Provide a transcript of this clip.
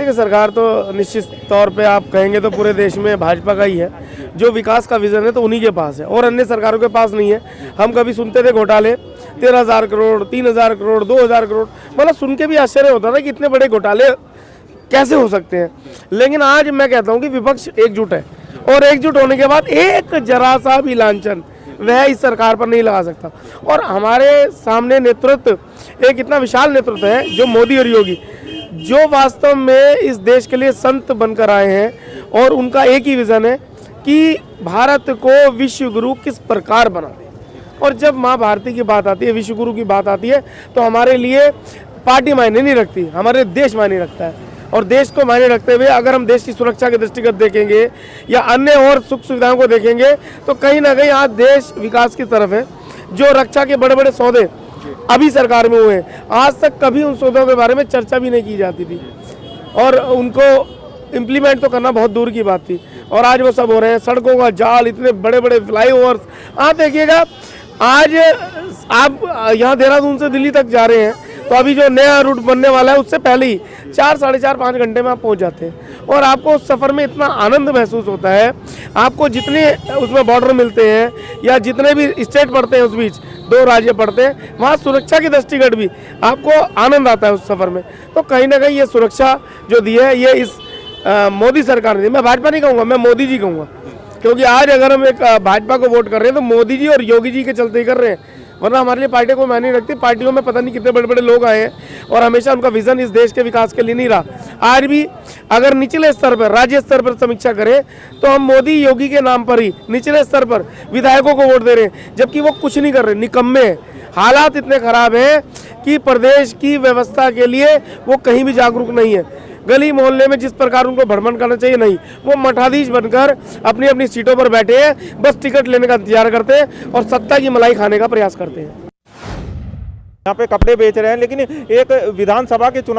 देखिए, सरकार तो निश्चित तौर पे आप कहेंगे तो पूरे देश में भाजपा का ही है। जो विकास का विजन है तो उन्हीं के पास है और अन्य सरकारों के पास नहीं है। हम कभी सुनते थे घोटाले 13,000 करोड़, 3,000 करोड़, 2,000 करोड़, मतलब सुन के भी आश्चर्य होता था कि इतने बड़े घोटाले कैसे हो सकते हैं। लेकिन आज मैं कहता हूं कि विपक्ष एकजुट है और एकजुट होने के बाद एक जरा सा भी लांछन वह इस सरकार पर नहीं लगा सकता। और हमारे सामने नेतृत्व, एक इतना विशाल नेतृत्व है जो मोदी और योगी, जो वास्तव में इस देश के लिए संत बनकर आए हैं और उनका एक ही विजन है कि भारत को विश्व गुरु किस प्रकार बना दे। और जब माँ भारती की बात आती है, विश्व गुरु की बात आती है, तो हमारे लिए पार्टी मायने नहीं रखती, हमारे देश मायने रखता है। और देश को मायने रखते हुए अगर हम देश की सुरक्षा के दृष्टिगत देखेंगे या अन्य और सुख सुविधाओं को देखेंगे तो कहीं ना कहीं आज देश विकास की तरफ है। जो रक्षा के बड़े बड़े सौदे अभी सरकार में हुए हैं, आज तक कभी उन सौदों के बारे में चर्चा भी नहीं की जाती थी और उनको इम्प्लीमेंट तो करना बहुत दूर की बात थी। और आज वो सब हो रहे हैं। सड़कों का जाल, इतने बड़े बड़े फ्लाईओवर्स, आप देखिएगा आज आप यहाँ देहरादून से दिल्ली तक जा रहे हैं तो अभी जो नया रूट बनने वाला है उससे पहले ही 4, साढ़े 4, 5 घंटे में आप पहुँच जाते हैं और आपको उस सफ़र में इतना आनंद महसूस होता है। आपको जितने उसमें बॉर्डर मिलते हैं या जितने भी स्टेट पड़ते हैं, उस बीच 2 राज्य पड़ते हैं, वहाँ सुरक्षा की दृष्टिगत भी आपको आनंद आता है उस सफ़र में। तो कहीं ना कहीं ये सुरक्षा जो दी है ये इस मोदी सरकार ने दी। मैं भाजपा नहीं कहूँगा, मैं मोदी जी कहूँगा, क्योंकि आज अगर हम एक भाजपा को वोट कर रहे हैं तो मोदी जी और योगी जी के चलते ही कर रहे हैं, वरना हमारे लिए पार्टी को मायने नहीं रखती। पार्टियों में पता नहीं कितने बड़े बड़े लोग आए हैं और हमेशा उनका विजन इस देश के विकास के लिए नहीं रहा। आज भी अगर निचले स्तर पर, राज्य स्तर पर समीक्षा करें तो हम मोदी योगी के नाम पर ही निचले स्तर पर विधायकों को वोट दे रहे हैं, जबकि वो कुछ नहीं कर रहे, निकम्मे हैं। हालात इतने खराब हैं कि प्रदेश की व्यवस्था के लिए वो कहीं भी जागरूक नहीं है। गली मोहल्ले में जिस प्रकार उनको भ्रमण करना चाहिए, नहीं, वो मठाधीश बनकर अपनी अपनी सीटों पर बैठे हैं, बस टिकट लेने का इंतजार करते हैं और सत्ता की मलाई खाने का प्रयास करते हैं। यहाँ पे कपड़े बेच रहे हैं, लेकिन एक विधानसभा के चुनाव